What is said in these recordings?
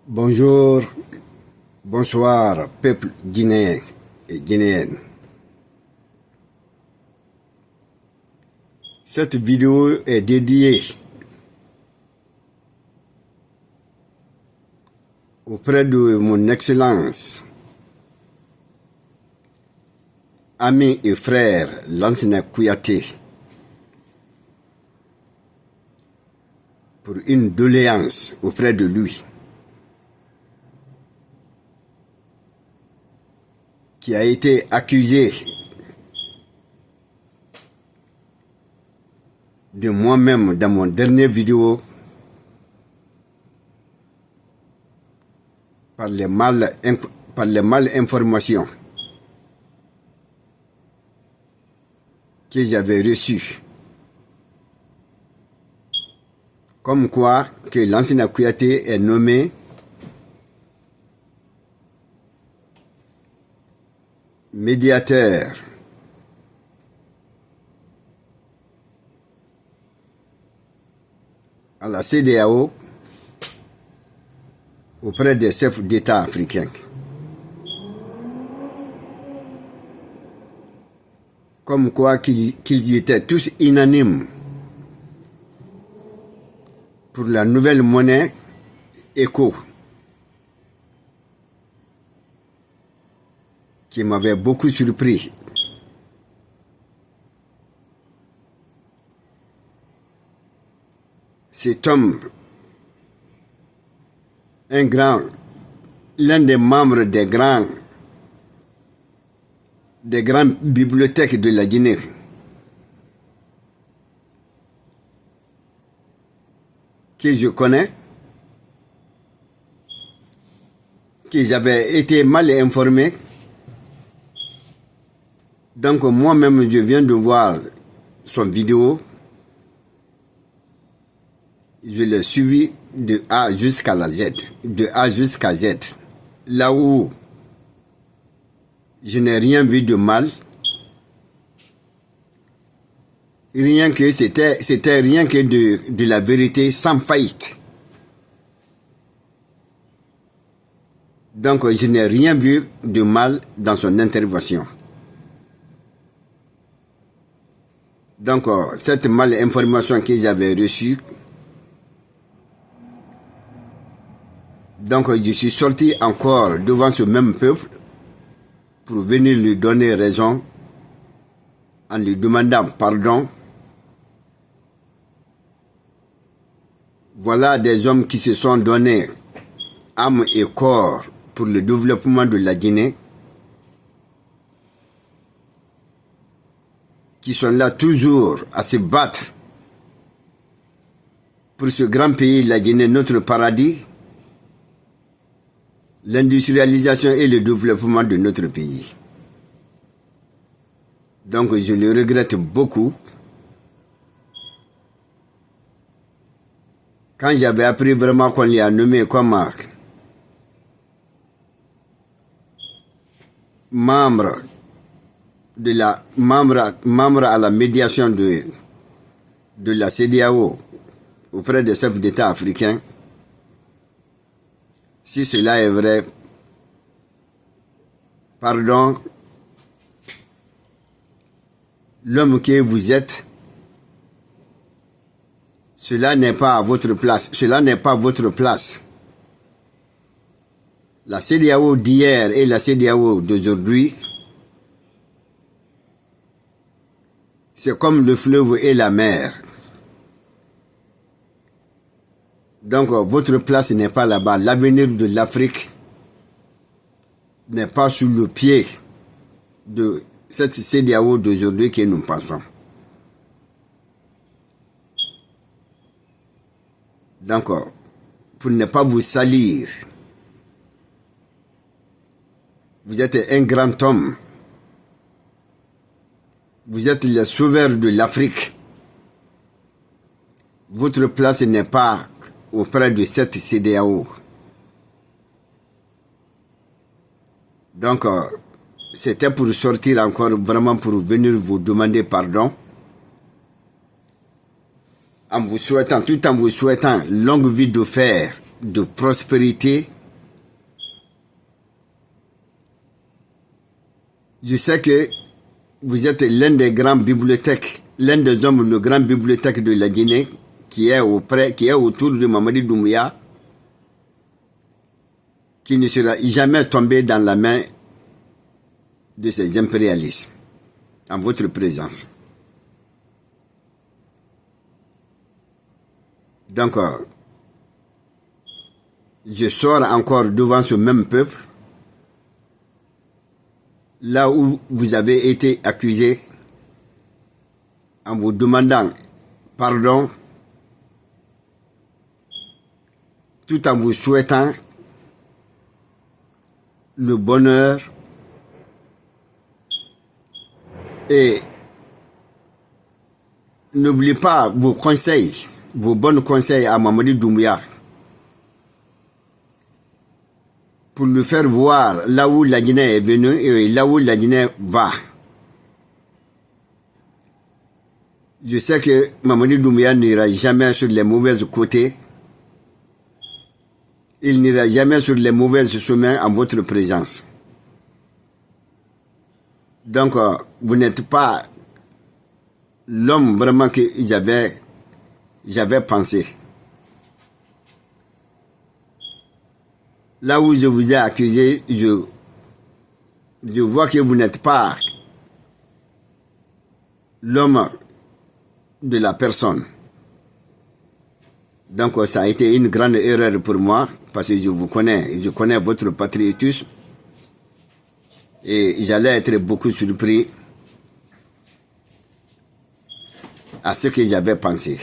Bonjour, bonsoir, peuple guinéen et guinéenne. Cette vidéo est dédiée auprès de mon Excellence, ami et frère Lansana Kouyaté, pour une doléance auprès de lui, qui a été accusé de moi-même dans mon dernier vidéo par les malinformations que j'avais reçues. Comme quoi que Lansana Kouyaté est nommé médiateur à la CEDEAO auprès des chefs d'État africains. Comme quoi qu'ils étaient tous unanimes pour la nouvelle monnaie ECO, qui m'avait beaucoup surpris. Cet homme, l'un des membres des grandes bibliothèques de la Guinée, que je connais, que j'avais été mal informé. Donc moi-même, je viens de voir son vidéo. Je l'ai suivi de A jusqu'à la Z, de A jusqu'à Z. Là où je n'ai rien vu de mal, rien que c'était rien que de la vérité sans faillite. Donc je n'ai rien vu de mal dans son intervention. Donc cette malinformation que j'avais reçue, donc je suis sorti encore devant ce même peuple pour venir lui donner raison en lui demandant pardon. Voilà des hommes qui se sont donnés âme et corps pour le développement de la Guinée, qui sont là toujours à se battre pour ce grand pays, la Guinée, notre paradis, l'industrialisation et le développement de notre pays. Donc je le regrette beaucoup. Quand j'avais appris vraiment qu'on l'y a nommé comme membre à la médiation de la CEDEAO auprès des chefs d'État africains, si cela est vrai, pardon, l'homme que vous êtes, cela n'est pas à votre place. Cela n'est pas votre place. La CEDEAO d'hier et la CEDEAO d'aujourd'hui, c'est comme le fleuve et la mer. Donc votre place n'est pas là-bas. L'avenir de l'Afrique n'est pas sous le pied de cette CEDEAO d'aujourd'hui que nous pensons. Donc, pour ne pas vous salir, vous êtes un grand homme. Vous êtes le sauveur de l'Afrique. Votre place n'est pas auprès de cette CEDEAO. Donc, c'était pour sortir encore, vraiment pour venir vous demander pardon. En vous souhaitant, tout en vous souhaitant longue vie de fer, de prospérité Je sais que vous êtes l'un des grands bibliothèques, l'un des hommes, le grand bibliothèque de la Guinée, qui est autour de Mamadi Doumbouya, qui ne sera jamais tombé dans la main de ces impérialistes, en votre présence. Donc, je sors encore devant ce même peuple, là où vous avez été accusé, en vous demandant pardon, tout en vous souhaitant le bonheur et n'oubliez pas vos conseils, vos bons conseils à Mamadi Doumbouya pour nous faire voir là où la Guinée est venue et là où la Guinée va. Je sais que Mamadi Doumbouya n'ira jamais sur les mauvais côtés. Il n'ira jamais sur les mauvais chemins en votre présence. Donc, vous n'êtes pas l'homme vraiment que j'avais pensé. Là où je vous ai accusé, je vois que vous n'êtes pas l'homme de la personne. Donc ça a été une grande erreur pour moi parce que je connais votre patriotisme et j'allais être beaucoup surpris à ce que j'avais pensé.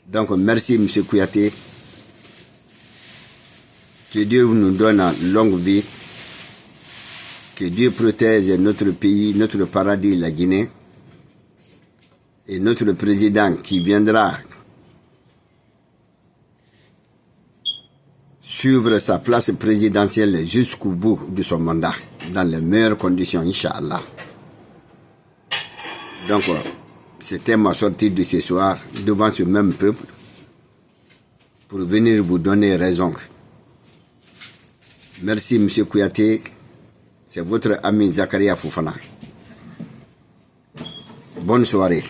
Donc merci M. Kouyaté. Que Dieu nous donne une longue vie. Que Dieu protège notre pays, notre paradis, la Guinée. Et notre président qui viendra suivre sa place présidentielle jusqu'au bout de son mandat, dans les meilleures conditions, Inch'Allah. Donc, c'était ma sortie de ce soir devant ce même peuple pour venir vous donner raison. Merci, M. Kouyaté. C'est votre ami Zakaria Fofana. Bonne soirée.